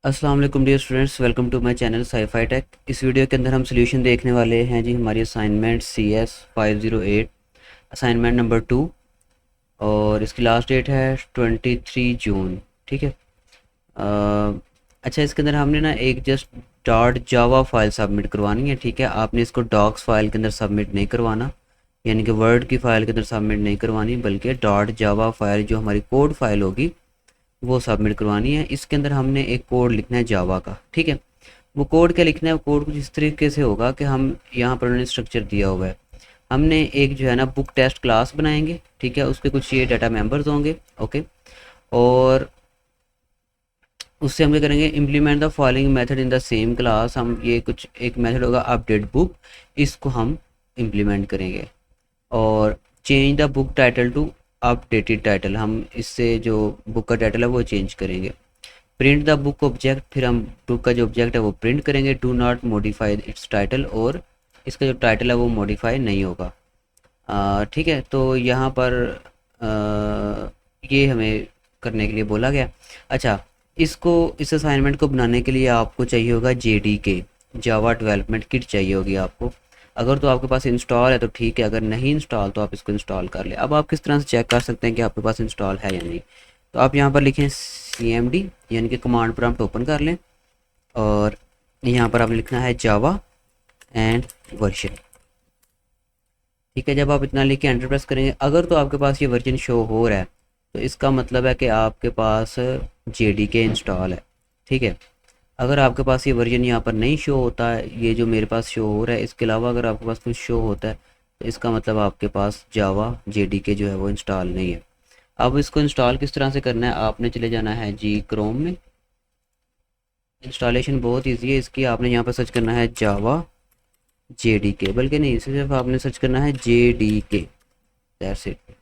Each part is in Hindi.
अस्सलाम वालेकुम dear students, welcome to my channel scifi tech. इस वीडियो के अंदर हम सोल्यूशन देखने वाले हैं जी हमारी असाइनमेंट CS 508 असाइनमेंट नंबर 2। और इसकी लास्ट डेट है 23 जून। ठीक है। अच्छा, इसके अंदर हमने ना एक just dot Java file submit करवानी है। ठीक है, आपने इसको डॉक्स फाइल के अंदर सबमिट नहीं करवाना, यानी कि वर्ड की फ़ाइल के अंदर सबमिट नहीं करवानी, बल्कि डॉट जावा फाइल जो हमारी कोड फाइल होगी वो सबमिट करवानी है। इसके अंदर हमने एक कोड लिखना है जावा का। ठीक है, वो कोड क्या लिखना है, कोड कुछ इस तरीके से होगा कि हम यहाँ पर उन्होंने स्ट्रक्चर दिया हुआ है। हमने एक जो है ना बुक टेस्ट क्लास बनाएंगे। ठीक है, उसके कुछ ये डाटा मेंबर्स होंगे। ओके, और उससे हम क्या करेंगे, implement the following method in the same class. हम ये कुछ एक मेथड होगा अपडेट बुक, इसको हम इम्प्लीमेंट करेंगे। और change the book title to updated title, हम इससे जो बुक का टाइटल है वो चेंज करेंगे। प्रिंट द बुक ऑब्जेक्ट, फिर हम बुक का जो ऑब्जेक्ट है वो प्रिंट करेंगे। Do not modify it's title, और इसका जो टाइटल है वो मॉडिफाई नहीं होगा। ठीक है, तो यहाँ पर ये हमें करने के लिए बोला गया। अच्छा, इसको इस असाइनमेंट को बनाने के लिए आपको चाहिए होगा JDK, जावा डेवलपमेंट किट चाहिए होगी आपको। अगर तो आपके पास इंस्टॉल है तो ठीक है, अगर नहीं इंस्टॉल तो आप इसको इंस्टॉल कर ले। अब आप किस तरह से चेक कर सकते हैं कि आपके पास इंस्टॉल है या नहीं, तो आप यहाँ पर लिखें CMD, यानी कि कमांड प्रॉम्प्ट ओपन कर लें, और यहाँ पर आपने लिखना है जावा एंड वर्जन। ठीक है, जब आप इतना लिख के एंटर प्रेस करेंगे, अगर तो आपके पास ये वर्जन शो हो रहा है तो इसका मतलब है कि आपके पास JDK इंस्टॉल है। ठीक है, अगर आपके पास ये वर्जन यहाँ पर नहीं शो होता है, ये जो मेरे पास शो हो रहा है, इसके अलावा अगर आपके पास कुछ शो होता है तो इसका मतलब आपके पास जावा JDK जो है वो इंस्टॉल नहीं है। अब इसको इंस्टॉल किस तरह से करना है, आपने चले जाना है जी क्रोम में। इंस्टॉलेशन बहुत ईजी है इसकी, आपने यहाँ पर सर्च करना है जावा JDK, बल्कि नहीं, सिर्फ आपने सर्च करना है JDK, दैट्स इट।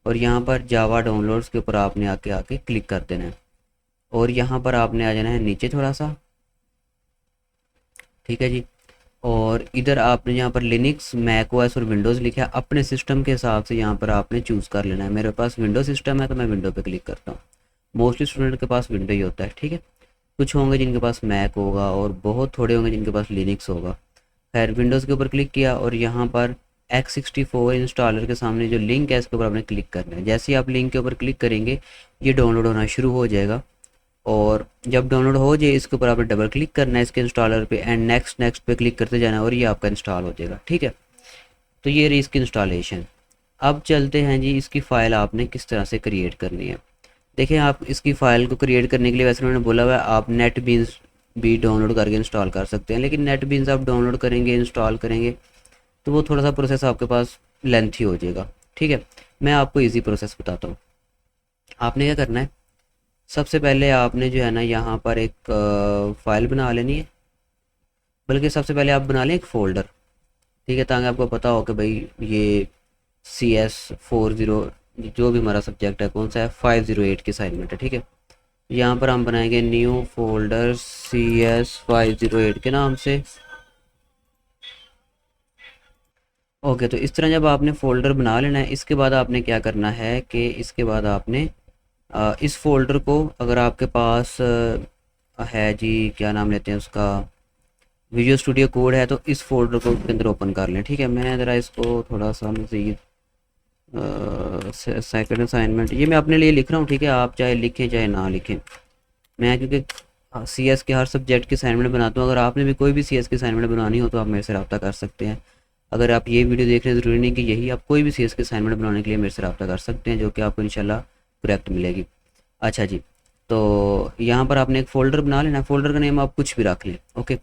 और यहाँ पर जावा डाउनलोड्स के ऊपर आपने आके आके क्लिक कर देना है, और यहाँ पर आपने आ जाना है नीचे थोड़ा सा। ठीक है जी, और इधर आपने यहाँ पर लिनक्स, मैक ओएस और विंडोज़ लिखा है। अपने सिस्टम के हिसाब से यहाँ पर आपने चूज़ कर लेना है। मेरे पास विंडो सिस्टम है तो मैं विंडो पे क्लिक करता हूँ। मोस्टली स्टूडेंट के पास विंडो ही होता है। ठीक है, कुछ होंगे जिनके पास मैक होगा और बहुत थोड़े होंगे जिनके पास लिनक्स होगा। खैर, विंडोज़ के ऊपर क्लिक किया और यहाँ पर X64 इंस्टॉलर के सामने जो लिंक है इसके ऊपर आपने क्लिक करना है। जैसे ही आप लिंक के ऊपर क्लिक करेंगे ये डाउनलोड होना शुरू हो जाएगा, और जब डाउनलोड हो जाए इसके ऊपर आपने डबल क्लिक करना है इसके इंस्टॉलर पे, एंड नेक्स्ट नेक्स्ट पे क्लिक करते जाना है और ये आपका इंस्टॉल हो जाएगा। ठीक है, तो ये रही इसकी इंस्टॉलेशन। अब चलते हैं जी, इसकी फ़ाइल आपने किस तरह से क्रिएट करनी है। देखिए, आप इसकी फ़ाइल को क्रिएट करने के लिए वैसे उन्होंने बोला हुआ है आप नेट बीन्स भी डाउनलोड करके इंस्टॉल कर सकते हैं, लेकिन नेट बीन्स आप डाउनलोड करेंगे इंस्टॉल करेंगे तो वो थोड़ा सा प्रोसेस आपके पास लेंथी हो जाएगा। ठीक है, मैं आपको इजी प्रोसेस बताता हूँ। आपने क्या करना है, सबसे पहले आपने जो है ना यहाँ पर एक फ़ाइल बना लेनी है, बल्कि सबसे पहले आप बना लें एक फ़ोल्डर। ठीक है, ताकि आपको पता हो कि भाई ये CS 40 जो भी हमारा सब्जेक्ट है कौन सा है, 508 की असाइनमेंट है। ठीक है, यहाँ पर हम बनाएंगे न्यू फोल्डर CS 508 के नाम से। ओके, तो इस तरह जब आपने फ़ोल्डर बना लेना है, इसके बाद आपने क्या करना है कि इसके बाद आपने इस फोल्डर को, अगर आपके पास है जी, क्या नाम लेते हैं उसका, विजुअल स्टूडियो कोड है, तो इस फोल्डर को उसके अंदर ओपन कर लें। ठीक है, मैं ज़रा इसको थोड़ा सा मज़ीद सेकंड असाइनमेंट ये मैं अपने लिए लिख रहा हूँ। ठीक है, आप चाहे लिखें चाहे ना लिखें, मैं क्योंकि CS के हर सब्जेक्ट की असाइनमेंट बनाता हूँ। अगर आपने भी कोई भी CS की असाइनमेंट बनानी हो तो आप मेरे से रब्ता कर सकते हैं। अगर आप ये वीडियो देख रहे हैं, ज़रूरी नहीं कि यही, आप कोई भी CS की असाइनमेंट बनाने के लिए मेरे से रब्ता कर सकते हैं, जो कि आपको इंशाल्लाह करेक्ट मिलेगी। अच्छा जी, तो यहाँ पर आपने एक फ़ोल्डर बना लेना, फ़ोल्डर का नेम आप कुछ भी रख लें। ओके,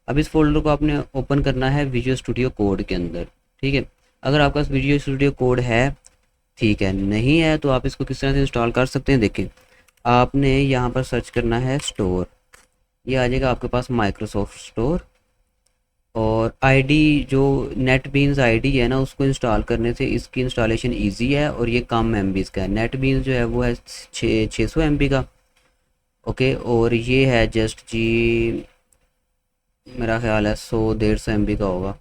अब इस फोल्डर को आपने ओपन करना है विजुअल स्टूडियो कोड के अंदर। ठीक है, अगर आपके पास विजुअल स्टूडियो कोड है ठीक है, नहीं है तो आप इसको किस तरह से इंस्टॉल कर सकते हैं। देखें, आपने यहाँ पर सर्च करना है स्टोर, ये आ जाएगा आपके पास माइक्रोसॉफ्ट स्टोर, और आईडी जो नेट बीन्स आईडी है ना उसको इंस्टॉल करने से इसकी इंस्टॉलेशन इजी है, और ये कम MBs का है। नेट बीन्स जो है वो है 600 MB का। ओके, और ये है जस्ट जी मेरा ख्याल है 100-150 MB का होगा।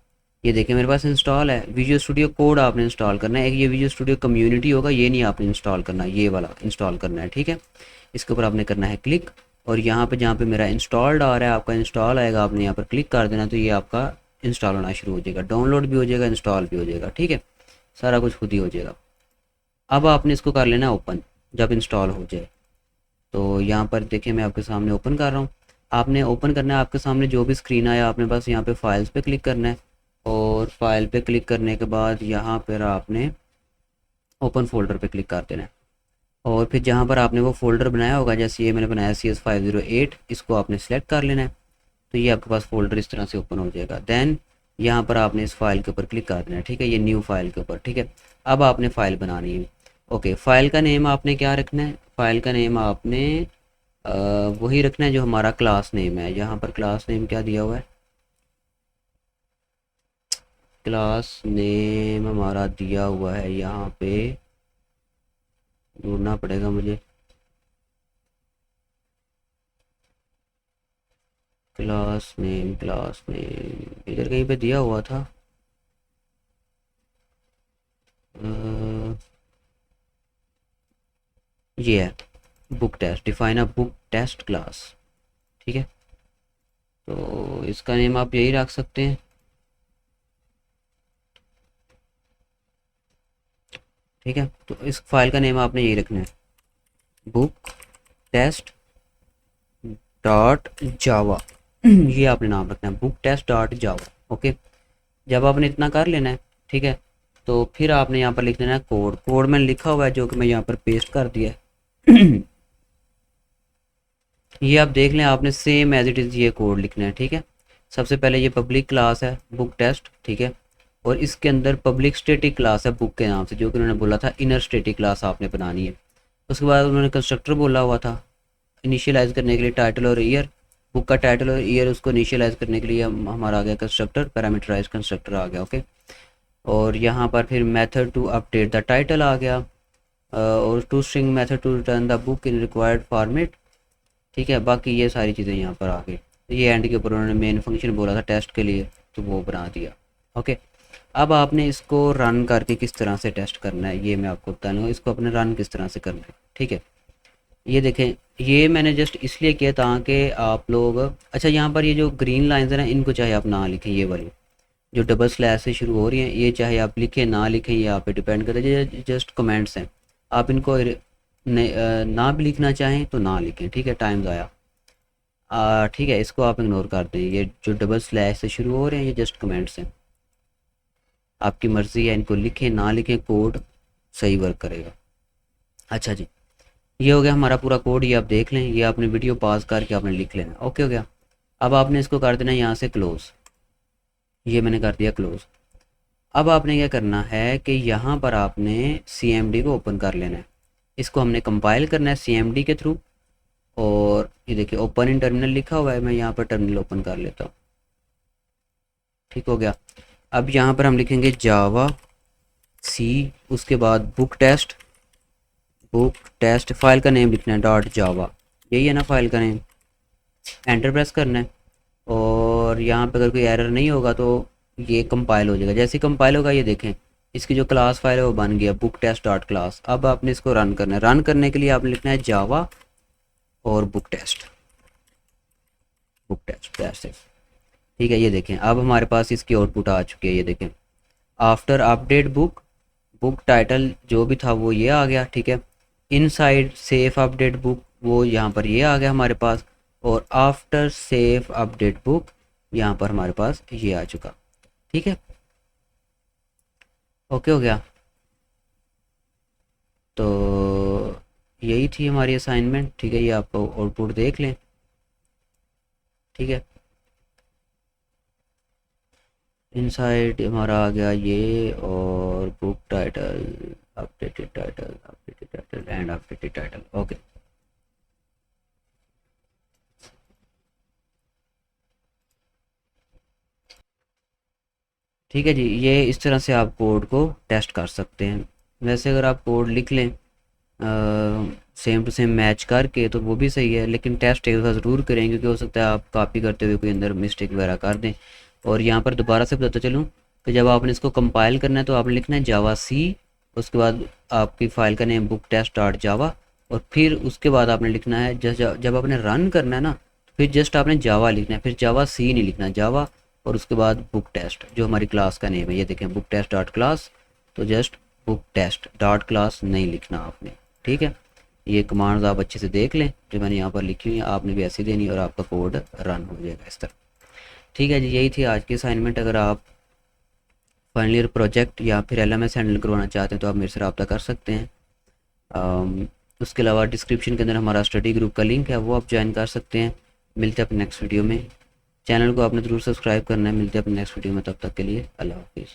ये देखिए मेरे पास इंस्टॉल है। विजुअल स्टूडियो कोड आपने इंस्टॉल करना है, एक ये विजुअल स्टूडियो कम्युनिटी होगा, ये नहीं आपने इंस्टॉल करना, ये वाला इंस्टॉल करना है। ठीक है, इसके ऊपर आपने करना है क्लिक, और यहाँ पे जहाँ पे मेरा इंस्टॉल्ड आ रहा है आपका इंस्टॉल आएगा, आपने यहाँ पर क्लिक कर देना तो ये आपका इंस्टॉल होना शुरू हो जाएगा, डाउनलोड भी हो जाएगा, इंस्टॉल भी हो जाएगा। ठीक है, सारा कुछ खुद ही हो जाएगा। अब आपने इसको कर लेना ओपन जब इंस्टॉल हो जाए। तो यहाँ पर देखिए मैं आपके सामने ओपन कर रहा हूँ। आपने ओपन करना है, आपके सामने जो भी स्क्रीन आया आपने बस यहाँ पे फाइल्स पे क्लिक करना है, और फाइल पे क्लिक करने के बाद यहाँ पर आपने ओपन फोल्डर पे क्लिक कर देना है। और फिर जहाँ पर आपने वो फोल्डर बनाया होगा, जैसे ये मैंने बनाया CS508, इसको आपने सेलेक्ट कर लेना है। तो ये आपके पास फोल्डर इस तरह से ओपन हो जाएगा। देन यहाँ पर आपने इस फाइल के ऊपर क्लिक कर देना है। ठीक है, ये न्यू फाइल के ऊपर। ठीक है, अब आपने फ़ाइल बनानी है। ओके, फ़ाइल का नेम आपने क्या रखना है? फ़ाइल का नेम आपने वही रखना है जो हमारा क्लास नेम है। यहाँ पर क्लास नेम क्या दिया हुआ है? क्लास नेम हमारा दिया हुआ है यहाँ पे, ढूंढना पड़ेगा मुझे। क्लास नेम इधर कहीं पे दिया हुआ था। ये है book test, define a book test class. ठीक है, तो इसका नेम आप यही रख सकते हैं। ठीक है, तो इस फाइल का नेम आपने यही रखना है, बुक टेस्ट डॉट जावा। ये आपने नाम रखना है, book test dot Java. Okay, जब आपने इतना कर लेना है, ठीक है, तो फिर आपने यहाँ पर लिख देना है कोड। कोड मैंने लिखा हुआ है जो कि मैं यहाँ पर पेस्ट कर दिया है। ये आप देख लें, आपने सेम एज इट इज़ ये कोड लिखना है। ठीक है, सबसे पहले ये पब्लिक क्लास है बुक टेस्ट। ठीक है, और इसके अंदर पब्लिक स्टैटिक क्लास है बुक के नाम से, जो कि उन्होंने बोला था इनर स्टैटिक क्लास आपने बनानी है। उसके बाद उन्होंने कंस्ट्रक्टर बोला हुआ था इनिशियलाइज करने के लिए, टाइटल और ईयर, बुक का टाइटल और ईयर उसको इनिशियलाइज करने के लिए हमारा आ गया कंस्ट्रक्टर, पैरामीटराइज कंस्ट्रक्टर आ गया। ओके, और यहाँ पर फिर method to update the title आ गया, और to string method to return the book in required format. ठीक है, बाकी ये सारी चीज़ें यहाँ पर आ गई। ये एंड के ऊपर उन्होंने मेन फंक्शन बोला था टेस्ट के लिए, तो वो बना दिया। ओके, अब आपने इसको रन करके किस तरह से टेस्ट करना है ये मैं आपको बता दूँगा। इसको अपने रन किस तरह से करना है। ठीक है, ये देखें, ये मैंने जस्ट इसलिए किया ताकि आप लोग, अच्छा यहाँ पर ये जो ग्रीन लाइंस है ना, इनको चाहे आप ना लिखें, ये वाली जो डबल स्लैश से शुरू हो रही हैं, ये चाहे आप लिखें ना लिखें, ये आप पे डिपेंड करता है, ये जस्ट कमेंट्स हैं। आप इनको ना भी लिखना चाहें तो ना लिखें। ठीक है, टाइम ज़ाया। ठीक है, इसको आप इग्नोर कर दें। ये जो डबल स्लैश से शुरू हो रहे हैं ये जस्ट कमेंट्स हैं, आपकी मर्ज़ी है, इनको लिखें ना लिखें, कोड सही वर्क करेगा। अच्छा जी, ये हो गया हमारा पूरा कोड, ये आप देख लें, ये आपने वीडियो पॉज करके आपने लिख लेना। ओके हो गया। अब आपने इसको कर देना यहाँ से क्लोज़, ये मैंने कर दिया क्लोज़। अब आपने क्या करना है कि यहाँ पर आपने CMD को ओपन कर लेना है। इसको हमने कंपाइल करना है CMD के थ्रू, और ये देखिए ओपन इन टर्मिनल लिखा हुआ है, मैं यहाँ पर टर्मिनल ओपन कर लेता हूँ। ठीक हो गया। अब यहाँ पर हम लिखेंगे जावा सी, उसके बाद बुक टेस्ट, फाइल का नेम लिखना है डॉट जावा, यही है ना फाइल का नेम। एंटर प्रेस करना है, और यहाँ पे अगर कोई एरर नहीं होगा तो ये कंपाइल हो जाएगा। जैसे ही कंपाइल होगा ये देखें इसकी जो क्लास फाइल है वो बन गया बुक टेस्ट डॉट क्लास। अब आपने इसको रन करना है। रन करने के लिए आपने लिखना है जावा और बुक टेस्ट टेस्ट। ठीक है, ये देखें अब हमारे पास इसकी आउटपुट आ चुकी है। ये देखें आफ्टर अपडेट बुक टाइटल जो भी था वो ये आ गया। ठीक है, इनसाइड सेफ अपडेट बुक वो यहाँ पर ये आ गया हमारे पास, और आफ्टर सेफ अपडेट बुक यहाँ पर हमारे पास ये आ चुका। ठीक है, ओके हो गया। तो यही थी हमारी असाइनमेंट। ठीक है, ये आप आउटपुट देख लें। ठीक है, इनसाइड हमारा आ गया ये, और book title, updated title and updated title. Okay, ठीक है जी, ये इस तरह से आप कोड को टेस्ट कर सकते हैं। वैसे अगर आप कोड लिख लें सेम टू सेम मैच करके तो वो भी सही है, लेकिन टेस्ट एक दफ़ा ज़रूर करें, क्योंकि हो सकता है आप कॉपी करते हुए कोई अंदर मिस्टेक वगैरह कर दें। और यहाँ पर दोबारा से बताता चलूँ कि जब आपने इसको कंपाइल करना है तो आपने लिखना है जावा सी, उसके बाद आपकी फ़ाइल का name book test dot Java, और फिर उसके बाद आपने लिखना है जब आपने रन करना है ना, तो फिर जस्ट आपने जावा लिखना है, फिर जावा सी नहीं लिखना, जावा और उसके बाद बुक टेस्ट जो हमारी क्लास का नेम है, ये देखें बुक टेस्ट डॉट क्लास, तो just book test dot class नहीं लिखना आपने, ठीक है। ये कमांड्स आप अच्छे से देख लें जो मैंने यहाँ पर लिखी हुई है, आपने भी ऐसी देनी और आपका कोड रन हो जाएगा इस तरह। ठीक है जी, यही थी आज की असाइनमेंट। अगर आप फाइनल ईयर प्रोजेक्ट या फिर एलएमएस हैंडल करवाना चाहते हैं तो आप मेरे से रब्ता कर सकते हैं। उसके अलावा डिस्क्रिप्शन के अंदर हमारा स्टडी ग्रुप का लिंक है, वो आप ज्वाइन कर सकते हैं। मिलते हैं अपने नेक्स्ट वीडियो में। चैनल को आपने ज़रूर सब्सक्राइब करना है। मिलते हैं अपने नेक्स्ट वीडियो में, तब तक के लिए अल्लाह हाफिज़।